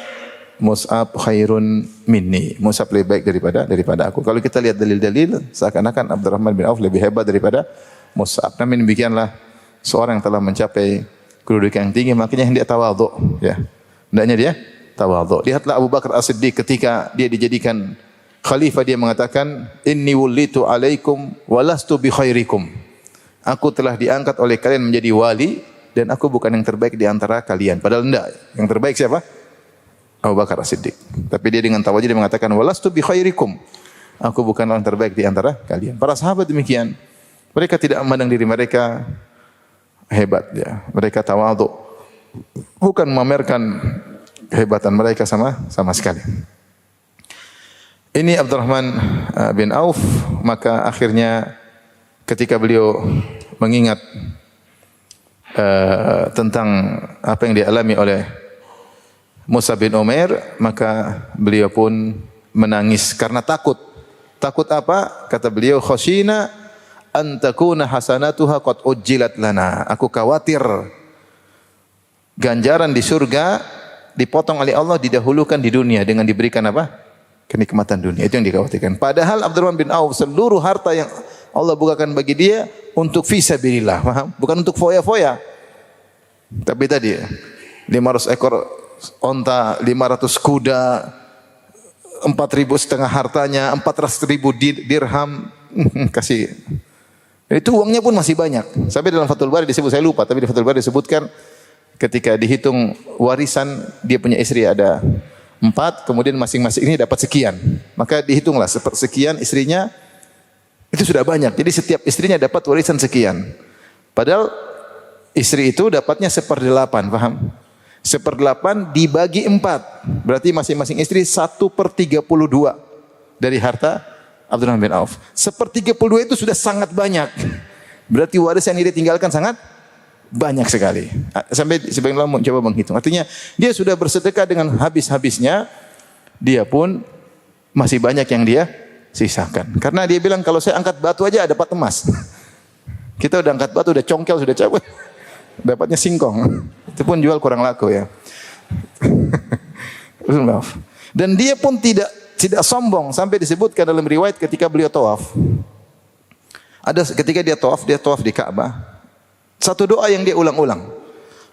A: Mus'ab khairun minni. Mus'ab lebih baik daripada aku. Kalau kita lihat dalil-dalil, seakan-akan Abdurrahman bin Auf lebih hebat daripada Mus'ab. Namun demikianlah seorang yang telah mencapai kedudukan yang tinggi, makanya dia tawadhu, ya. Hendaknya dia tawadhu. Lihatlah Abu Bakar As-Siddiq ketika dia dijadikan khalifah, dia mengatakan, inni wullitu alaikum walastu bi khairikum. Aku telah diangkat oleh kalian menjadi wali dan aku bukan yang terbaik di antara kalian. Padahal enggak. Yang terbaik siapa? Abu Bakar As-Siddiq. Tapi dia dengan tawadhu dia mengatakan walastu bi khairikum. Aku bukan orang terbaik di antara kalian. Para sahabat demikian. Mereka tidak memandang diri mereka hebat, ya. Mereka tawadhu. Bukan memamerkan kehebatan mereka sama sekali. Ini Abdurrahman bin Auf, maka akhirnya ketika beliau mengingat tentang apa yang dialami oleh Musa bin Umair, maka beliau pun menangis karena takut. Takut apa? Kata beliau, khashina an takuna hasanatuha qad ujjilat lana. Aku khawatir ganjaran di surga dipotong oleh Allah, didahulukan di dunia dengan diberikan apa? Kenikmatan dunia. Itu yang dikhawatirkan. Padahal Abdurrahman bin Auf seluruh harta yang Allah bukakan bagi dia untuk fisabilillah, paham? Bukan untuk foya-foya. Tapi tadi 500 ekor onta, 500 kuda, 4.500 hartanya, 400.000 dirham, kasih. Itu uangnya pun masih banyak. Sampai dalam Fathul Bari disebut, saya lupa, tapi di Fathul Bari disebutkan ketika dihitung warisan, dia punya istri ada 4, kemudian masing-masing ini dapat sekian. Maka dihitunglah sepersekian istrinya, itu sudah banyak. Jadi setiap istrinya dapat warisan sekian. Padahal istri itu dapatnya 1/8, paham? 1/8 dibagi 4. Berarti masing-masing istri 1/32 dari harta Abdurrahman bin Auf. 1/32 itu sudah sangat banyak. Berarti warisan yang dia tinggalkan sangat banyak sekali. Sampai sebagian ulama mencoba menghitung. Artinya dia sudah bersedekah dengan habis-habisnya, dia pun masih banyak yang dia sisakan. Karena dia bilang kalau saya angkat batu aja dapat emas. Kita udah angkat batu, udah congkel, sudah cabut, dapatnya singkong. Itu pun jual kurang laku, ya. Dan dia pun tidak sombong sampai disebutkan dalam riwayat ketika beliau tawaf. Ada ketika dia tawaf di Ka'bah. Satu doa yang dia ulang-ulang.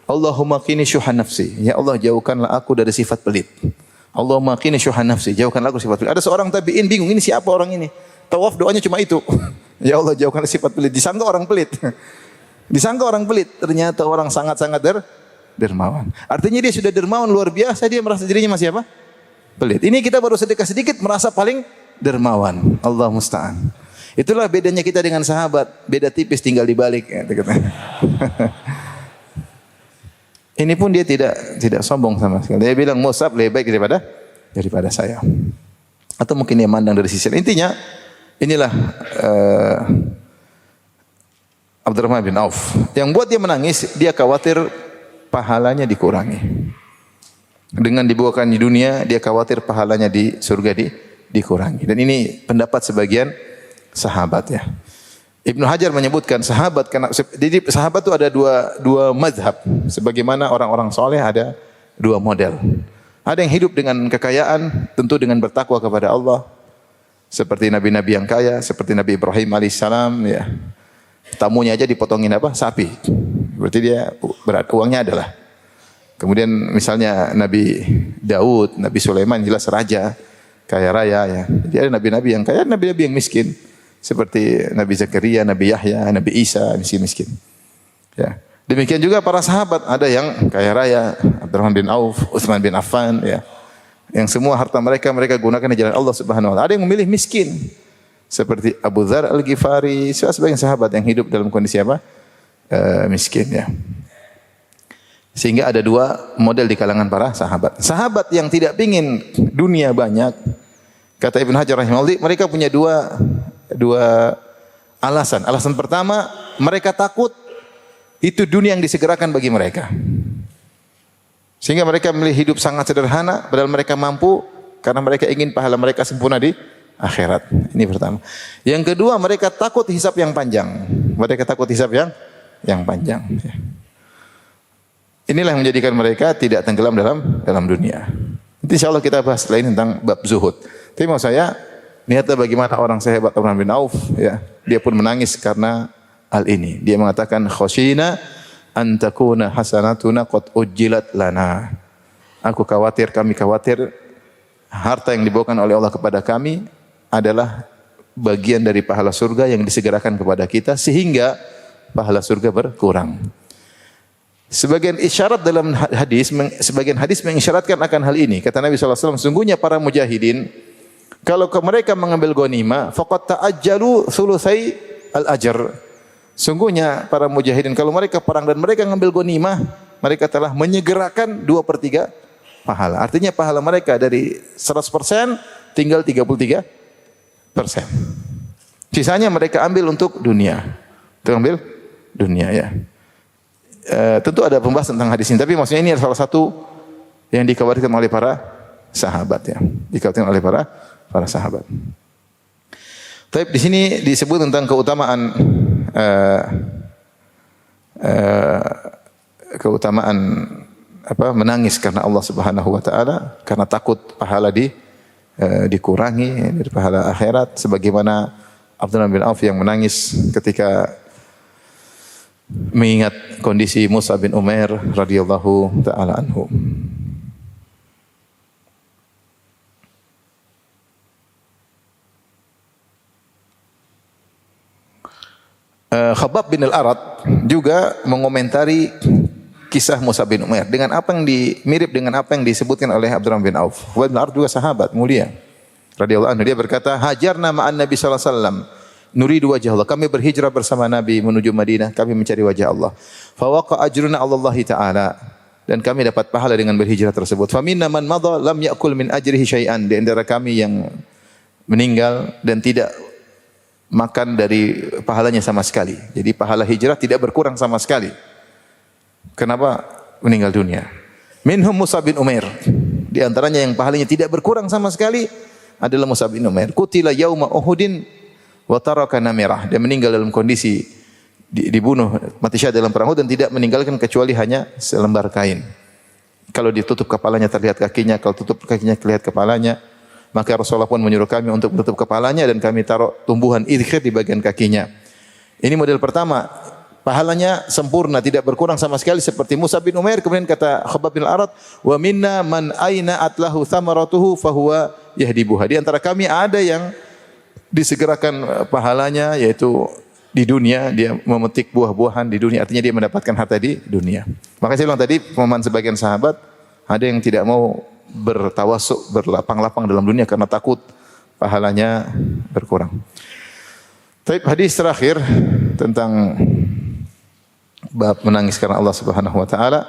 A: Allahumma qini syuhan nafsi. Ya Allah, jauhkanlah aku dari sifat pelit. Allahumma qini syuhan nafsi. Jauhkanlah aku sifat pelit. Ada seorang tabi'in bingung, ini siapa orang ini? Tawaf doanya cuma itu. Ya Allah, jauhkanlah sifat pelit. Disangka orang pelit. Disangka orang pelit. Ternyata orang sangat-sangat dermawan. Artinya dia sudah dermawan luar biasa, dia merasa dirinya masih apa? Pelit. Ini kita baru sedekah sedikit merasa paling dermawan. Allah musta'an. Itulah bedanya kita dengan sahabat. Beda tipis, tinggal dibalik. Ya, ini pun dia tidak sombong sama sekali. Dia bilang Mus'ab lebih baik daripada saya. Atau mungkin dia mandang dari sisi lain. Intinya inilah Abdurrahman bin Auf. Yang buat dia menangis, dia khawatir pahalanya dikurangi. Dengan dibawakan di dunia, dia khawatir pahalanya di surga dikurangi. Dan ini pendapat sebagian sahabat ya. Ibnu Hajar menyebutkan sahabat, karena jadi sahabat itu ada dua mazhab. Sebagaimana orang-orang soleh ada dua model. Ada yang hidup dengan kekayaan, tentu dengan bertakwa kepada Allah. Seperti nabi-nabi yang kaya, seperti Nabi Ibrahim alaihissalam ya. Tamunya aja dipotongin apa? Sapi. Berarti dia berat uangnya adalah. Kemudian misalnya Nabi Daud, Nabi Sulaiman jelas raja, kaya raya ya. Jadi ada nabi-nabi yang kaya, nabi-nabi yang miskin. Seperti Nabi Zakaria, Nabi Yahya, Nabi Isa, miskin-miskin. Ya. Demikian juga para sahabat, ada yang kaya raya, Abdurrahman bin Auf, Utsman bin Affan ya. Yang semua harta mereka gunakan di jalan Allah Subhanahu wa taala. Ada yang memilih miskin. Seperti Abu Dzar Al-Ghifari, sebagian sahabat yang hidup dalam kondisi apa? Miskin ya. Sehingga ada dua model di kalangan para sahabat. Sahabat yang tidak ingin dunia banyak, kata Ibnu Hajar rahimahullah, mereka punya dua alasan. Alasan pertama, mereka takut itu dunia yang disegerakan bagi mereka. Sehingga mereka memilih hidup sangat sederhana, padahal mereka mampu karena mereka ingin pahala mereka sempurna di akhirat. Ini pertama. Yang kedua, mereka takut hisab yang panjang. Mereka takut hisab yang panjang. Inilah yang menjadikan mereka tidak tenggelam dalam dunia. Nanti insyaallah kita bahas lain tentang bab zuhud. Tapi mau saya niatnya bagaimana orang sehebat Abdurrahman bin Auf ya, dia pun menangis karena hal ini. Dia mengatakan khasyina an takuna hasanatuna qad ujjilat lana. Kami khawatir harta yang dibawakan oleh Allah kepada kami adalah bagian dari pahala surga yang disegerakan kepada kita sehingga pahala surga berkurang. Sebagian isyarat dalam hadis, sebagian hadis mengisyaratkan akan hal ini. Kata Nabi SAW, sungguhnya para mujahidin, kalau mereka mengambil ghanimah, faqad ta'ajjalu thulutsai al-ajr. Sungguhnya para mujahidin, kalau mereka perang dan mereka mengambil ghanimah, mereka telah menyegerakan 2/3 pahala. Artinya pahala mereka dari 100% tinggal 33%. Sisanya mereka ambil untuk dunia. Untuk ambil dunia ya. Tentu ada pembahasan tentang hadis ini, tapi maksudnya ini adalah salah satu yang dikhawatirkan oleh para sahabat ya. Dikhawatirkan oleh para sahabat. Tapi di sini disebut tentang keutamaan menangis karena Allah Subhanahu wa taala, karena takut pahala dikurangi dari pahala akhirat, sebagaimana Abdurrahman bin Auf yang menangis ketika mengingat kondisi Musa bin Umair radhiyallahu taala anhu. Khabbab bin al-Arat juga mengomentari kisah Musa bin Umair dengan apa yang mirip dengan apa yang disebutkan oleh Abdurrahman bin Auf. Khabbab bin al-Arat juga sahabat mulia radhiyallahu anhu. Dia berkata, "Hajarna ma'an Nabi sallallahu alaihi wasallam. Nuridu wajah Allah." Kami berhijrah bersama Nabi menuju Madinah, kami mencari wajah Allah. Fa waqa ajruna 'ala Allah taala. Dan kami dapat pahala dengan berhijrah tersebut. Fa minna man madha lam ya'kul min ajrihi syai'an. Di antara kami yang meninggal dan tidak makan dari pahalanya sama sekali. Jadi pahala hijrah tidak berkurang sama sekali. Kenapa meninggal dunia? Minhum Musa bin Umair. Di antaranya yang pahalanya tidak berkurang sama sekali adalah Musa bin Umair. Qutila yauma Uhudin wa taraka namirah. Dia meninggal dalam kondisi dibunuh, mati syahid dalam perang Uhud dan tidak meninggalkan kecuali hanya selembar kain. Kalau ditutup kepalanya terlihat kakinya, kalau tutup kakinya terlihat kepalanya. Maka Rasulullah pun menyuruh kami untuk menutup kepalanya dan kami taruh tumbuhan idkhir di bagian kakinya. Ini model pertama. Pahalanya sempurna, tidak berkurang sama sekali seperti Musa bin Umair. Kemudian kata Khabbab bin al-Arat, "Wa minna man aina atlahu thamaratuhu fahuwa yahdibuha." Di antara kami ada yang disegerakan pahalanya, yaitu di dunia dia memetik buah-buahan di dunia, artinya dia mendapatkan harta di dunia. Maka saya bilang tadi, pemahaman sebagian sahabat ada yang tidak mau bertawasuk, berlapang-lapang dalam dunia karena takut pahalanya berkurang. Tapi hadis terakhir tentang bab menangis karena Allah Subhanahu wa taala.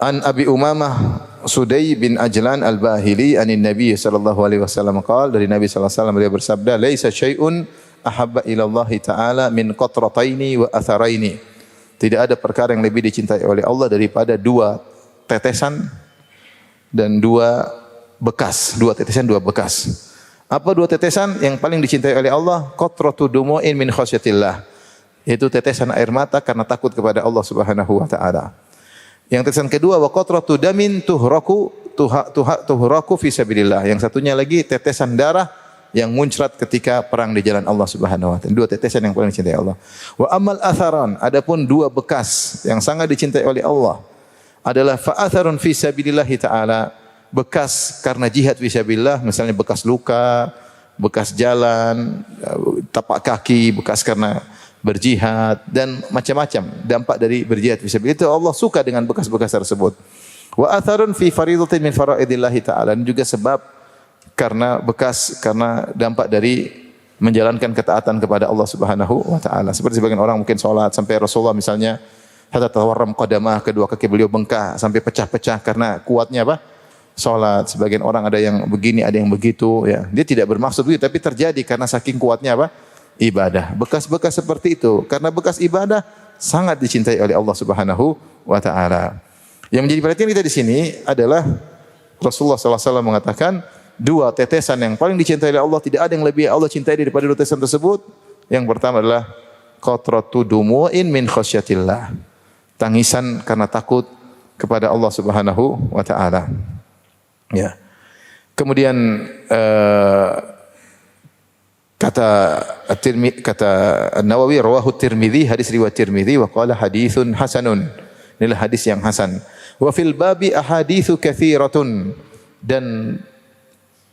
A: An Abi Umamah Sudai bin Ajlan Al-Bahili anin Nabi sallallahu alaihi wasallam qala, dari Nabi sallallahu alaihi wasallam dia bersabda, "Laisa syai'un ahabba ila Allah taala min qatrataini wa atharaini." Tidak ada perkara yang lebih dicintai oleh Allah daripada dua tetesan dan dua bekas. Dua tetesan, dua bekas. Apa dua tetesan yang paling dicintai oleh Allah? Qatratu dumu'in min khasyatillah. Yaitu tetesan air mata karena takut kepada Allah Subhanahu wa taala. Yang tetesan kedua, wa qatratu damin tuhraku fi sabilillah. Yang satunya lagi tetesan darah yang muncrat ketika perang di jalan Allah Subhanahu wa taala. Dua tetesan yang paling dicintai Allah. Wa amal atharan, adapun dua bekas yang sangat dicintai oleh Allah adalah fa atharun fi sabilillah taala, bekas karena jihad fi sabilillah, misalnya bekas luka, bekas jalan, tapak kaki, bekas karena berjihad dan macam-macam dampak dari berjihad fi sabilillah. Itu Allah suka dengan bekas-bekas tersebut. Wa atharun fi fariidatin min faraidillah taala, dan juga sebab karena bekas karena dampak dari menjalankan ketaatan kepada Allah Subhanahu wa taala. Seperti sebagian orang mungkin salat sampai Rasulullah misalnya hatta tawarram qadamah, kedua kaki beliau bengkak sampai pecah-pecah karena kuatnya apa? Salat. Sebagian orang ada yang begini, ada yang begitu ya. Dia tidak bermaksud begitu tapi terjadi karena saking kuatnya apa? Ibadah. Bekas-bekas seperti itu karena bekas ibadah sangat dicintai oleh Allah Subhanahu wa taala. Yang menjadi perhatian kita di sini adalah Rasulullah SAW mengatakan dua tetesan yang paling dicintai oleh Allah, tidak ada yang lebih Allah cintai daripada dua tetesan tersebut. Yang pertama adalah qatratu dumu'in min khasyatillah. Tangisan karena takut kepada Allah Subhanahu wa taala. Ya. Kemudian kata An-Nawawi rawahu Tirmidzi, hadis riwayat Tirmidzi wa qala haditsun hasanun. Inilah hadis yang hasan. Wa fil babi ahaditsu katsiratun, dan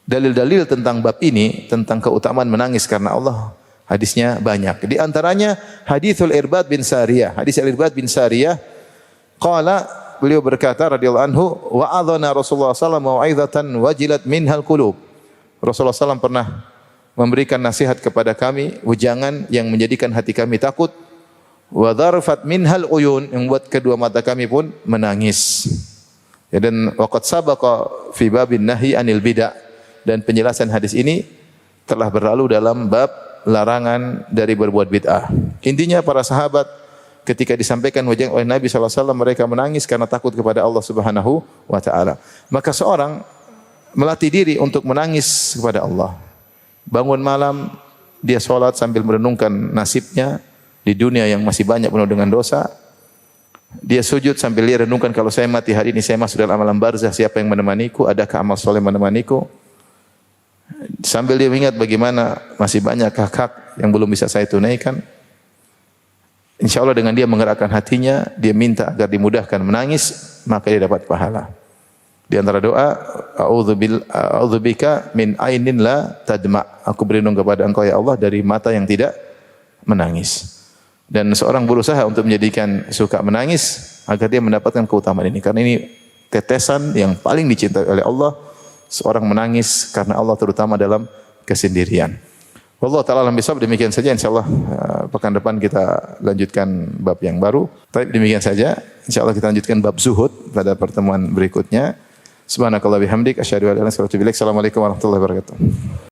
A: dalil-dalil tentang bab ini tentang keutamaan menangis karena Allah hadisnya banyak. Di antaranya haditsul Irbad bin Sariyah. Hadis Irbad bin Sariyah qala, beliau berkata radhiyallahu anhu, wa adzana Rasulullah sallallahu alaihi wasallam mau'izatan wajilat minhal qulub. Rasulullah SAW pernah memberikan nasihat kepada kami, ujangan yang menjadikan hati kami takut. Wa dharfat minhal uyun, yang membuat kedua mata kami pun menangis. Ya, dan waqad sabaqa fi babin nahyi anil bid'ah, dan penjelasan hadis ini telah berlalu dalam bab larangan dari berbuat bid'ah. Intinya para sahabat ketika disampaikan wajah oleh Nabi SAW, mereka menangis karena takut kepada Allah Subhanahu wa taala. Maka seorang melatih diri untuk menangis kepada Allah. Bangun malam dia salat sambil merenungkan nasibnya di dunia yang masih banyak penuh dengan dosa. Dia sujud sambil dia renungkan, kalau saya mati hari ini saya masuk dalam alam barzah, siapa yang menemaniku? Adakah amal soleh menemaniku? Sambil dia mengingat bagaimana masih banyak hak-hak yang belum bisa saya tunaikan. Insya Allah dengan dia menggerakkan hatinya, dia minta agar dimudahkan menangis, maka dia dapat pahala. Di antara doa, a'udzubika min ainin la tadma. Aku berlindung kepada Engkau ya Allah dari mata yang tidak menangis. Dan seorang berusaha untuk menjadikan suka menangis agar dia mendapatkan keutamaan ini. Karena ini tetesan yang paling dicintai oleh Allah. Seorang menangis karena Allah, terutama dalam kesendirian. Wallahu ta'ala alam bisawab. Demikian saja, insyaallah pekan depan kita lanjutkan bab yang baru. Tapi demikian saja, insyaallah kita lanjutkan bab zuhud pada pertemuan berikutnya. Subhanakallah bihamdik asyhadu an la ilaha illa anta astaghfiruka wa atubu ilaik. Assalamualaikum warahmatullahi wabarakatuh.